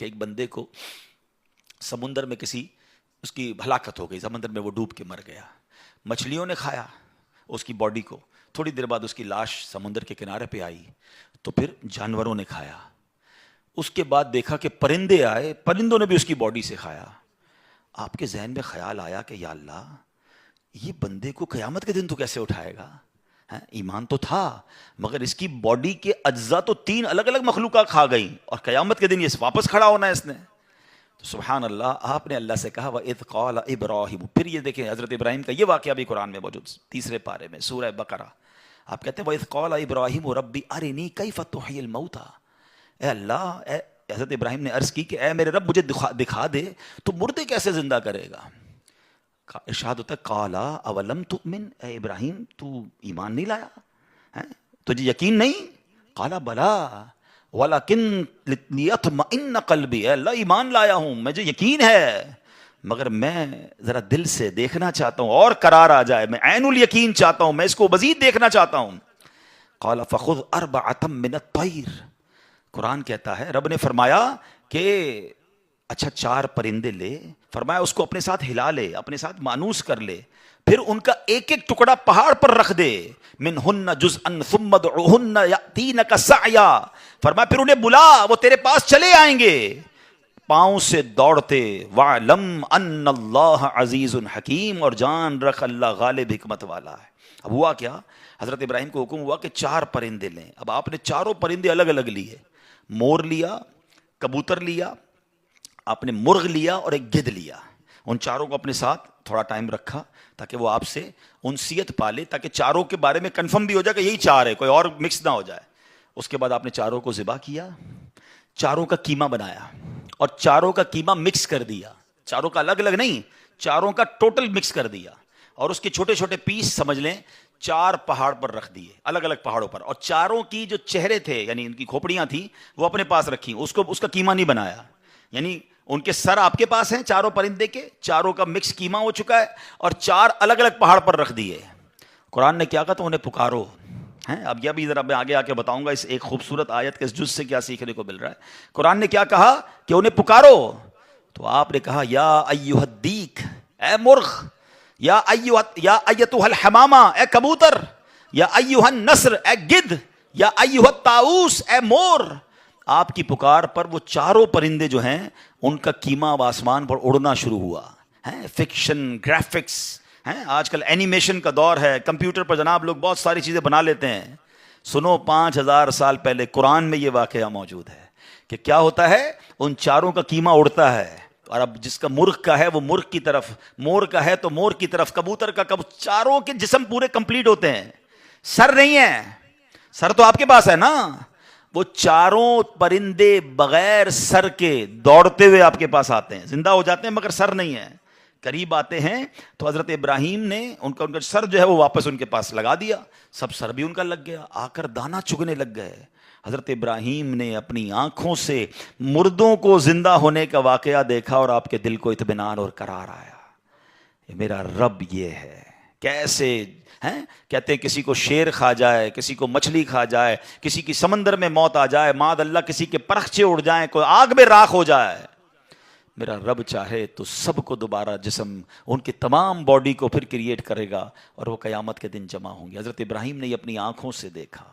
کہ ایک بندے کو سمندر میں اس کی ہلاکت ہو گئی، سمندر میں وہ ڈوب کے مر گیا. مچھلیوں نے کھایا اس کی باڈی کو، تھوڑی دیر بعد اس کی لاش سمندر کے کنارے پہ آئی، تو پھر جانوروں نے کھایا. اس کے بعد دیکھا کہ پرندے آئے، پرندوں نے بھی اس کی باڈی سے کھایا. آپ کے ذہن میں خیال آیا کہ یا اللہ، یہ بندے کو قیامت کے دن تو کیسے اٹھائے گا؟ ایمان تو تھا، مگر اس کی باڈی کے اجزاء تو 3 الگ الگ مخلوقات کھا گئیں، اور قیامت کے دن یہ واپس کھڑا ہونا ہے اس نے. تو سبحان اللہ، آپ نے اللہ سے کہا وَإِذْ قَالَ إِبْرَاهِيمُ. پھر یہ دیکھیں حضرت ابراہیم کا یہ واقعہ بھی قرآن میں موجود، 3 پارے میں سورہ بقرہ. آپ کہتے ہیں وَإِذْ قَالَ إِبْرَاهِيمُ رَبِّ أَرِنِي كَيْفَ تُحْيِي الْمَوْتَى. اے اللہ، حضرت ابراہیم نے عرض کی کہ اے میرے رب، مجھے دکھا دے تو مردے کیسے زندہ کرے گا. ارشاد ہوتا ہے قَالَ أَوَلَمْ تُؤْمِنْ. اے ابراہیم، تو ایمان نہیں لایا؟ تجھے یقین نہیں؟ قَالَ بَلَا وَلَكِنْ لِيَطْمَئِنَّ قَلْبِي. اے اللہ، ایمان لایا ہوں، مجھے یقین ہے، مگر میں ذرا دل سے دیکھنا چاہتا ہوں اور قرار آ جائے، میں عین الیقین چاہتا ہوں، میں اس کو مزید دیکھنا چاہتا ہوں. قَالَ فَخُذْ أَرْبَعَةً مِّنَ الطَّيْرِ. قرآن کہتا ہے رب نے فرمایا کہ اچھا 4 پرندے لے، فرمایا اس کو اپنے ساتھ ہلا لے، اپنے ساتھ مانوس کر لے، پھر ان کا ایک ایک ٹکڑا پہاڑ پر رکھ دے. منہن جزءا ثم ادعوہن یاتینک سعیا. فرمایا پھر انہیں بلا، وہ تیرے پاس چلے آئیں گے پاؤں سے دوڑتے. وَعْلَمْ أَنَّ اللَّهَ عَزِيزٌ حَكِيمٌ. اور جان رکھ اللہ غالب حکمت والا ہے. اب ہوا کیا، حضرت ابراہیم کو حکم ہوا کہ 4 پرندے لیں. اب آپ نے 4 پرندے الگ الگ لیے، مور لیا، کبوتر لیا، آپ نے مرغ لیا اور ایک گدھ لیا. ان 4 کو اپنے ساتھ تھوڑا ٹائم رکھا تاکہ وہ آپ سے انسیت پالے، تاکہ 4 کے بارے میں کنفرم بھی ہو جائے کہ یہی 4 ہے، کوئی اور مکس نہ ہو جائے. اس کے بعد آپ نے 4 کو ذبح کیا، 4 کا قیمہ بنایا اور 4 کا قیمہ مکس کر دیا. 4 کا الگ الگ نہیں، 4 کا ٹوٹل مکس کر دیا، اور اس کے چھوٹے چھوٹے پیس سمجھ لیں 4 پہاڑ پر رکھ دیے، الگ الگ پہاڑوں پر. اور 4 کی جو چہرے تھے، یعنی ان کی کھوپڑیاں تھیں، وہ اپنے پاس رکھی. اس کا قیمہ نہیں بنایا، یعنی ان کے سر آپ کے پاس ہیں 4 پرندے کے، 4 کا مکس قیمہ ہو چکا ہے، اور 4 الگ الگ پہاڑ پر رکھ دیے. قرآن نے کیا کہا تو انہیں پکارو. اب یہ بھی ذرا میں آگے آ کے بتاؤں گا اس ایک خوبصورت آیت کے اس جز سے کیا سیکھنے کو مل رہا ہے. قرآن نے کیا کہا کہ انہیں پکارو، تو آپ نے کہا یا ایھا الدیک، اے مرغ، یا ایتھا الحمامہ، اے کبوتر، یا ایھا النسر، اے گدھ، یا ایھا الطاؤس، اے مور. آپ کی پکار پر وہ 4 پرندے جو ہیں ان کا قیمہ اب آسمان پر اڑنا شروع ہوا. فکشن، گرافکس، آج کل اینیمیشن کا دور ہے، کمپیوٹر پر جناب لوگ بہت ساری چیزیں بنا لیتے ہیں. سنو، 5000 سال پہلے قرآن میں یہ واقعہ موجود ہے کہ کیا ہوتا ہے، ان 4 کا قیمہ اڑتا ہے، اور اب جس کا مرغ کا ہے وہ مرغ کی طرف، مور کا ہے تو مور کی طرف، کبوتر کا 4 کے جسم پورے کمپلیٹ ہوتے ہیں. سر نہیں ہے، سر تو آپ کے پاس ہے نا. وہ 4 پرندے بغیر سر کے دوڑتے ہوئے آپ کے پاس آتے ہیں، زندہ ہو جاتے ہیں مگر سر نہیں ہے. قریب آتے ہیں تو حضرت ابراہیم نے ان کا سر جو ہے وہ واپس ان کے پاس لگا دیا، سب سر بھی ان کا لگ گیا، آ کر دانا چگنے لگ گئے. حضرت ابراہیم نے اپنی آنکھوں سے مردوں کو زندہ ہونے کا واقعہ دیکھا اور آپ کے دل کو اطمینان اور قرار آیا. میرا رب یہ ہے. کیسے کہتے ہیں کسی کو شیر کھا جائے، کسی کو مچھلی کھا جائے، کسی کی سمندر میں موت آ جائے، معاذ اللہ کسی کے پرخچے اڑ جائیں، کوئی آگ میں راکھ ہو جائے، میرا رب چاہے تو سب کو دوبارہ جسم، ان کی تمام باڈی کو پھر کریٹ کرے گا اور وہ قیامت کے دن جمع ہوں گے. حضرت ابراہیم نے یہ اپنی آنکھوں سے دیکھا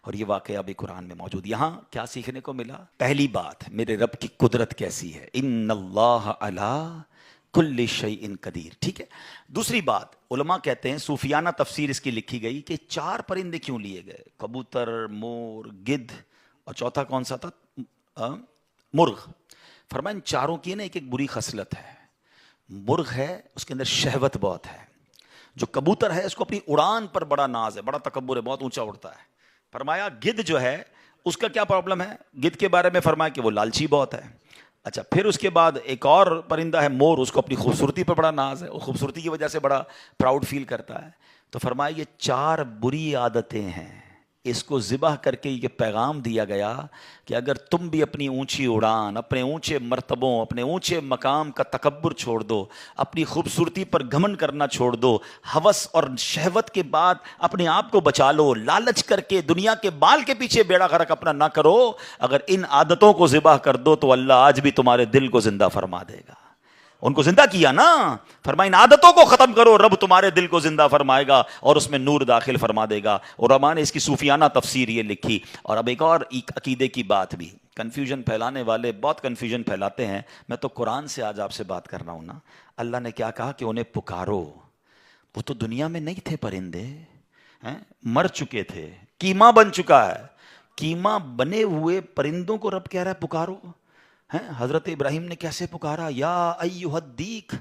اور یہ واقعہ بھی قرآن میں موجود. یہاں کیا سیکھنے کو ملا؟ پہلی بات، میرے رب کی قدرت کیسی ہے، ان اللہ علی کل شیء قدیر. ٹھیک ہے. دوسری بات، علماء کہتے ہیں، صوفیانہ تفسیر اس کی لکھی گئی کہ 4 پرندے کیوں لیے گئے، کبوتر، مور، گدھ، اور چوتھا کون سا تھا، مرغ. فرمایا ان 4 کی نا ایک بری خصلت ہے. مرغ ہے اس کے اندر شہوت بہت ہے. جو کبوتر ہے اس کو اپنی اڑان پر بڑا ناز ہے، بڑا تکبر ہے، بہت اونچا اڑتا ہے. فرمایا گدھ جو ہے اس کا کیا پرابلم ہے، گدھ کے بارے میں فرمایا کہ وہ لالچی بہت ہے. اچھا، پھر اس کے بعد ایک اور پرندہ ہے مور، اس کو اپنی خوبصورتی پر بڑا ناز ہے، وہ خوبصورتی کی وجہ سے بڑا پراؤڈ فیل کرتا ہے. تو فرمایا یہ 4 بری عادتیں ہیں اس کو ذبح کر کے یہ پیغام دیا گیا کہ اگر تم بھی اپنی اونچی اڑان، اپنے اونچے مرتبوں، اپنے اونچے مقام کا تکبر چھوڑ دو، اپنی خوبصورتی پر گھمنڈ کرنا چھوڑ دو، ہوس اور شہوت کے بعد اپنے آپ کو بچا لو، لالچ کر کے دنیا کے بال کے پیچھے بیڑا غرق اپنا نہ کرو، اگر ان عادتوں کو ذبح کر دو تو اللہ آج بھی تمہارے دل کو زندہ فرما دے گا۔ ان کو زندہ کیا نا، فرمایا ان عادتوں کو ختم کرو، رب تمہارے دل کو زندہ فرمائے گا اور اس میں نور داخل فرما دے گا۔ علماء نے اس کی صوفیانہ تفسیر یہ لکھی۔ اور اب ایک اور عقیدے کی بات بھی، کنفیوژن پھیلانے والے بہت کنفیوژن پھیلاتے ہیں، میں تو قرآن سے آج آپ سے بات کر رہا ہوں نا۔ اللہ نے کیا کہا کہ انہیں پکارو، وہ تو دنیا میں نہیں تھے پرندے، مر چکے تھے، کیما بن چکا ہے، کیما بنے ہوئے پرندوں کو رب کہہ رہا ہے پکارو۔ حضرت ابراہیم نے کیسے پکارا، یا ایھا الدیک،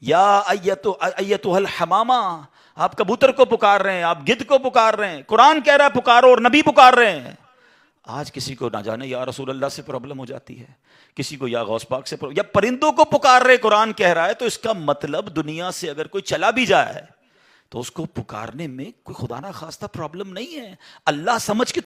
یا ایتھا الحمامہ، آپ کبوتر کو پکار رہے ہیں، آپ گدھ کو پکار رہے ہیں، قرآن کہہ رہا ہے پکارو اور نبی پکار رہے ہیں۔ آج کسی کو نہ جانے یا رسول اللہ سے پرابلم ہو جاتی ہے، کسی کو یا غوث پاک سے یا پرندوں کو پکار رہے، قرآن کہہ رہا ہے، تو اس کا مطلب دنیا سے اگر کوئی چلا بھی جائے تو اس کو پکارنے میں کوئی خدا نہ خواستہ پرابلم نہیں ہے۔ اللہ سمجھ کے